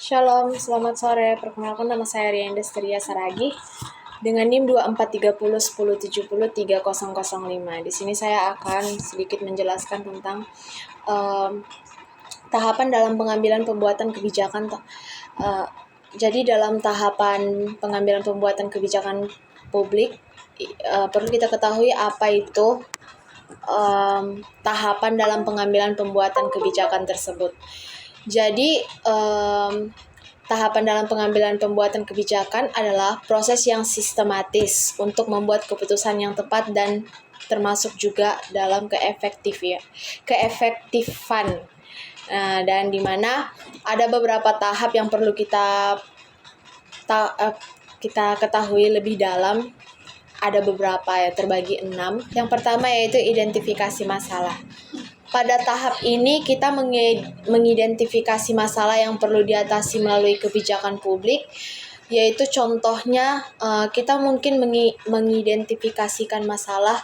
Shalom, selamat sore. Perkenalkan nama saya Rian Desteria Saragi dengan NIM 243010703005. Di sini saya akan sedikit menjelaskan tentang tahapan dalam pengambilan pembuatan kebijakan. Jadi dalam tahapan pengambilan pembuatan kebijakan publik perlu kita ketahui apa itu tahapan dalam pengambilan pembuatan kebijakan tersebut. Jadi tahapan dalam pengambilan pembuatan kebijakan adalah proses yang sistematis untuk membuat keputusan yang tepat dan termasuk juga dalam keefektifan. Dan di mana ada beberapa tahap yang perlu kita ketahui lebih dalam. Ada beberapa ya, terbagi 6. Yang pertama yaitu identifikasi masalah. Pada tahap ini kita mengidentifikasi masalah yang perlu diatasi melalui kebijakan publik, yaitu contohnya kita mungkin mengidentifikasikan masalah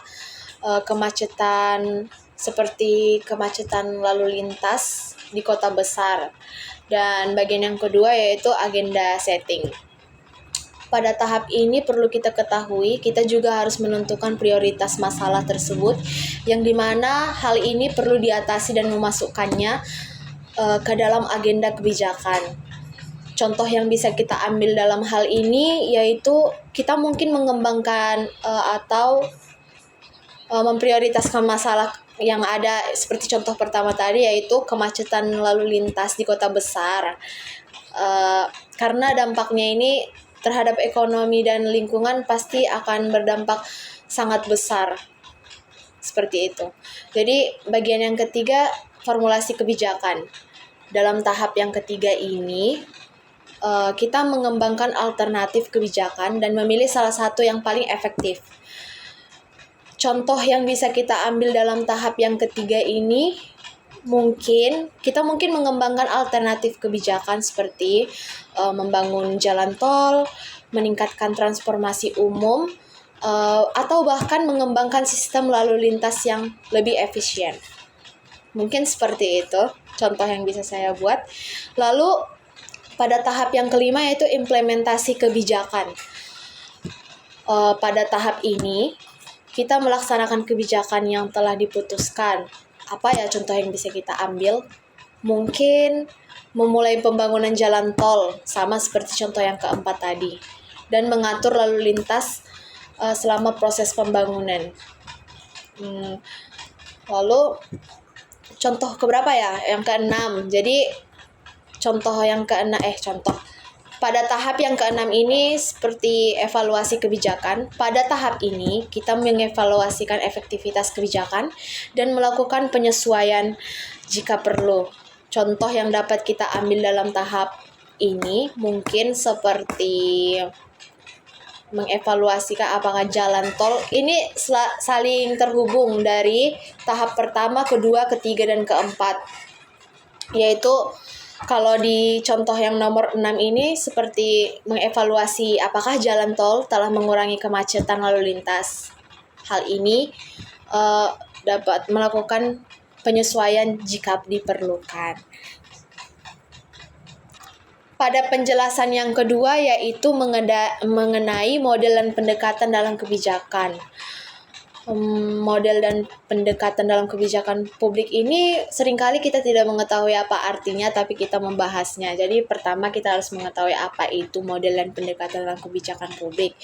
kemacetan seperti kemacetan lalu lintas di kota besar. Dan bagian yang kedua yaitu agenda setting. Pada tahap ini perlu kita ketahui, kita juga harus menentukan prioritas masalah tersebut, yang dimana hal ini perlu diatasi dan memasukkannya ke dalam agenda kebijakan. Contoh yang bisa kita ambil dalam hal ini yaitu kita mungkin mengembangkan atau memprioritaskan masalah yang ada, seperti contoh pertama tadi yaitu kemacetan lalu lintas di kota besar. Karena dampaknya ini terhadap ekonomi dan lingkungan pasti akan berdampak sangat besar. Seperti itu. Jadi bagian yang ketiga, formulasi kebijakan. Dalam tahap yang ketiga ini, kita mengembangkan alternatif kebijakan dan memilih salah satu yang paling efektif. Contoh yang bisa kita ambil dalam tahap yang ketiga ini, kita mungkin mengembangkan alternatif kebijakan seperti membangun jalan tol, meningkatkan transformasi umum, atau bahkan mengembangkan sistem lalu lintas yang lebih efisien. Mungkin seperti itu contoh yang bisa saya buat. Lalu pada tahap yang kelima yaitu implementasi kebijakan. Pada tahap ini kita melaksanakan kebijakan yang telah diputuskan. Apa ya contoh yang bisa kita ambil? Mungkin memulai pembangunan jalan tol, sama seperti contoh yang keempat tadi, dan mengatur lalu lintas selama proses pembangunan. Lalu contoh keberapa ya? Yang keenam. Jadi pada tahap yang keenam ini seperti evaluasi kebijakan. Pada tahap ini kita mengevaluasikan efektivitas kebijakan dan melakukan penyesuaian jika perlu. Contoh yang dapat kita ambil dalam tahap ini mungkin seperti mengevaluasikan apakah jalan tol ini saling terhubung dari tahap pertama, kedua, ketiga, dan keempat. Yaitu kalau di contoh yang nomor 6 ini seperti mengevaluasi apakah jalan tol telah mengurangi kemacetan lalu lintas. Hal ini dapat melakukan penyesuaian jika diperlukan. Pada penjelasan yang kedua yaitu mengenai model dan pendekatan dalam kebijakan. Model dan pendekatan dalam kebijakan publik ini seringkali kita tidak mengetahui apa artinya, tapi kita membahasnya. Jadi pertama kita harus mengetahui apa itu model dan pendekatan dalam kebijakan publik.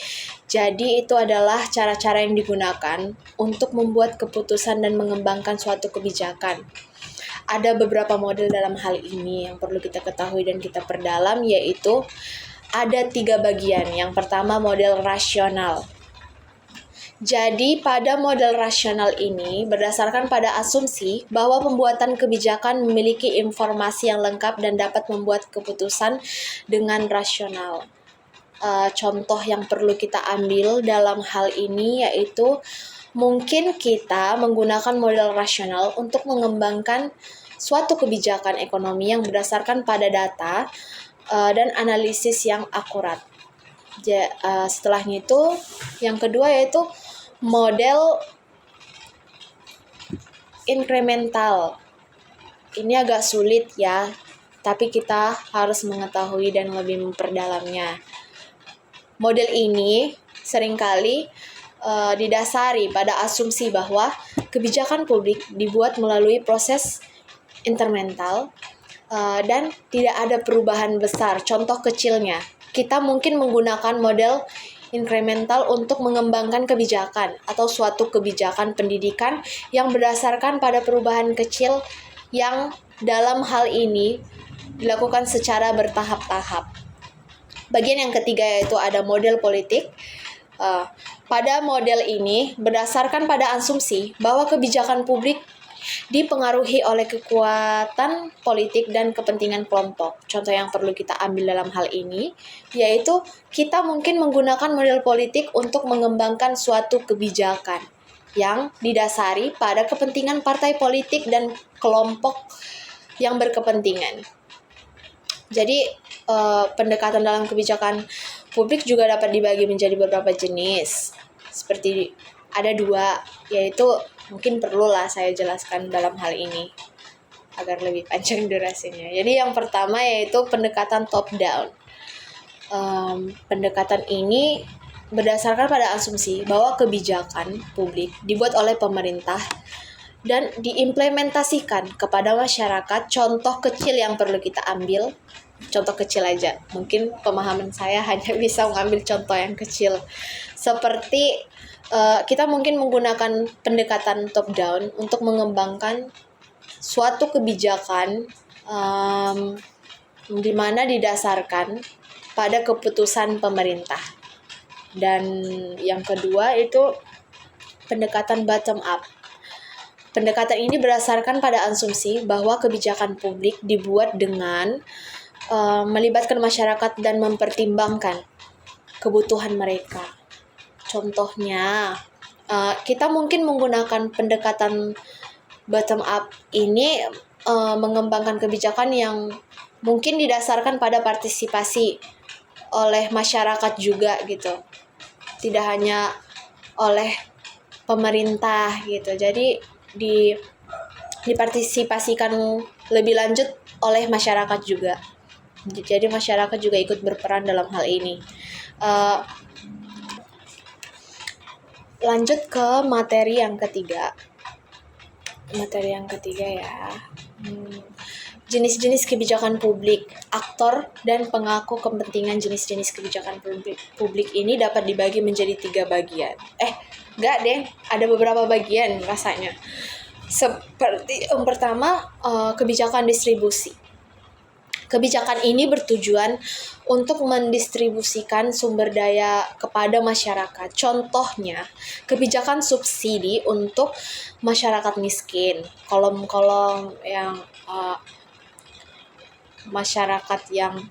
Jadi itu adalah cara-cara yang digunakan untuk membuat keputusan dan mengembangkan suatu kebijakan. Ada beberapa model dalam hal ini yang perlu kita ketahui dan kita perdalam, yaitu ada 3 bagian. Yang pertama model rasional. Jadi pada model rasional ini berdasarkan pada asumsi bahwa pembuatan kebijakan memiliki informasi yang lengkap dan dapat membuat keputusan dengan rasional. Contoh yang perlu kita ambil dalam hal ini yaitu mungkin kita menggunakan model rasional untuk mengembangkan suatu kebijakan ekonomi yang berdasarkan pada data dan analisis yang akurat. Setelahnya itu yang kedua yaitu model inkremental. Ini agak sulit ya tapi kita harus mengetahui dan lebih memperdalamnya. Model ini seringkali didasari pada asumsi bahwa kebijakan publik dibuat melalui proses incremental dan tidak ada perubahan besar. Contoh kecilnya, kita mungkin menggunakan model incremental untuk mengembangkan kebijakan atau suatu kebijakan pendidikan yang berdasarkan pada perubahan kecil yang dalam hal ini dilakukan secara bertahap-tahap. Bagian yang ketiga yaitu ada model politik. Pada model ini berdasarkan pada asumsi bahwa kebijakan publik dipengaruhi oleh kekuatan politik dan kepentingan kelompok. Contoh yang perlu kita ambil dalam hal ini yaitu kita mungkin menggunakan model politik untuk mengembangkan suatu kebijakan yang didasari pada kepentingan partai politik dan kelompok yang berkepentingan. Jadi pendekatan dalam kebijakan publik juga dapat dibagi menjadi beberapa jenis. Seperti ada 2, yaitu mungkin perlulah saya jelaskan dalam hal ini agar lebih panjang durasinya. Jadi yang pertama yaitu pendekatan top down. Pendekatan ini berdasarkan pada asumsi bahwa kebijakan publik dibuat oleh pemerintah dan diimplementasikan kepada masyarakat. Contoh kecil yang perlu kita ambil, contoh kecil aja, mungkin pemahaman saya hanya bisa mengambil contoh yang kecil. Seperti kita mungkin menggunakan pendekatan top down untuk mengembangkan suatu kebijakan di mana didasarkan pada keputusan pemerintah. Dan yang kedua itu pendekatan bottom up. Pendekatan ini berdasarkan pada asumsi bahwa kebijakan publik dibuat dengan melibatkan masyarakat dan mempertimbangkan kebutuhan mereka. Contohnya, kita mungkin menggunakan pendekatan bottom up ini mengembangkan kebijakan yang mungkin didasarkan pada partisipasi oleh masyarakat juga gitu. Tidak hanya oleh pemerintah gitu. Jadi dipartisipasikan lebih lanjut oleh masyarakat juga. Jadi masyarakat juga ikut berperan dalam hal ini. Lanjut ke materi yang ketiga. Materi yang ketiga ya. Jenis-jenis kebijakan publik. Aktor dan pengaku kepentingan jenis-jenis kebijakan publik ini dapat dibagi menjadi 3 bagian. Enggak deh, ada beberapa bagian rasanya. Seperti yang pertama, kebijakan distribusi. Kebijakan ini bertujuan untuk mendistribusikan sumber daya kepada masyarakat. Contohnya, kebijakan subsidi untuk masyarakat miskin, kolom-kolom yang masyarakat yang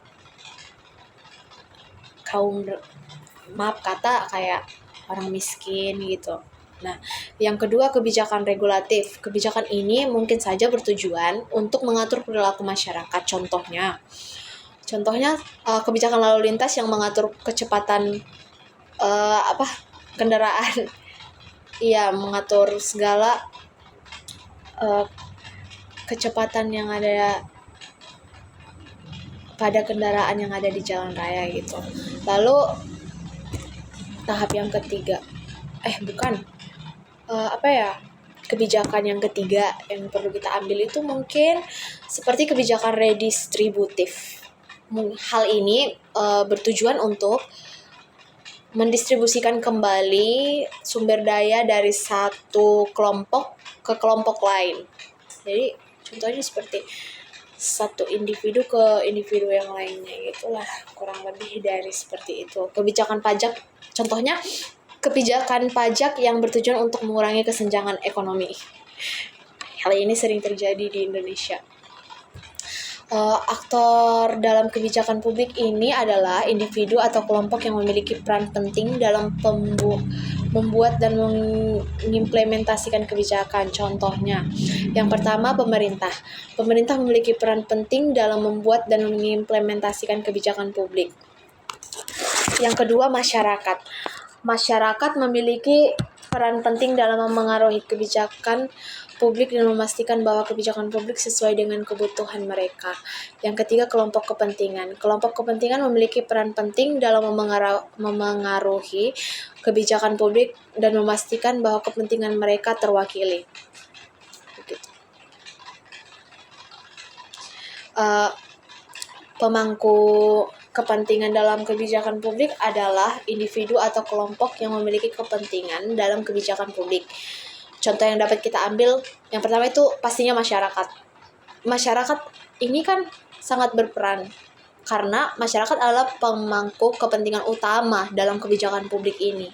kayak orang miskin gitu. Nah, yang kedua kebijakan regulatif. Kebijakan ini mungkin saja bertujuan untuk mengatur perilaku masyarakat. Contohnya kebijakan lalu lintas yang mengatur kecepatan kendaraan. Iya, mengatur segala kecepatan yang ada pada kendaraan yang ada di jalan raya gitu. Lalu tahap yang ketiga, kebijakan yang ketiga yang perlu kita ambil itu mungkin seperti kebijakan redistributif. Hal ini bertujuan untuk mendistribusikan kembali sumber daya dari satu kelompok ke kelompok lain. Jadi contohnya seperti satu individu ke individu yang lainnya, gitulah, kurang lebih dari seperti itu. Kebijakan pajak, contohnya kebijakan pajak yang bertujuan untuk mengurangi kesenjangan ekonomi. Hal ini sering terjadi di Indonesia. Aktor dalam kebijakan publik ini adalah individu atau kelompok yang memiliki peran penting dalam membuat dan mengimplementasikan kebijakan. Contohnya, yang pertama pemerintah. Pemerintah memiliki peran penting dalam membuat dan mengimplementasikan kebijakan publik. Yang kedua masyarakat. Masyarakat memiliki peran penting dalam memengaruhi kebijakan publik dan memastikan bahwa kebijakan publik sesuai dengan kebutuhan mereka. Yang ketiga, kelompok kepentingan. Kelompok kepentingan memiliki peran penting dalam memengaruhi kebijakan publik dan memastikan bahwa kepentingan mereka terwakili. Begitu. Pemangku kepentingan dalam kebijakan publik adalah individu atau kelompok yang memiliki kepentingan dalam kebijakan publik. Contoh yang dapat kita ambil, yang pertama itu pastinya masyarakat. Masyarakat ini kan sangat berperan, karena masyarakat adalah pemangku kepentingan utama dalam kebijakan publik ini.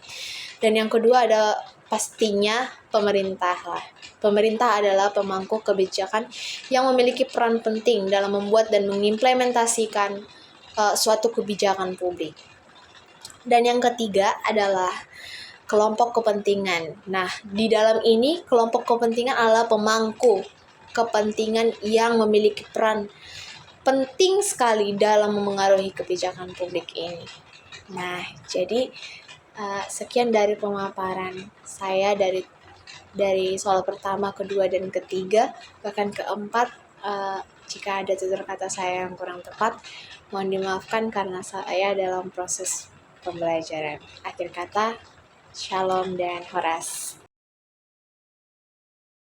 Dan yang kedua ada pastinya pemerintah lah. Pemerintah adalah pemangku kebijakan yang memiliki peran penting dalam membuat dan mengimplementasikan suatu kebijakan publik. Dan yang ketiga adalah kelompok kepentingan. Nah, di dalam ini kelompok kepentingan adalah pemangku kepentingan yang memiliki peran penting sekali dalam memengaruhi kebijakan publik ini. Nah, jadi sekian dari pemaparan saya dari soal pertama, kedua, dan ketiga, bahkan keempat. Jika ada tutur kata saya yang kurang tepat, mohon dimaafkan karena saya dalam proses pembelajaran. Akhir kata, Shalom dan Horas.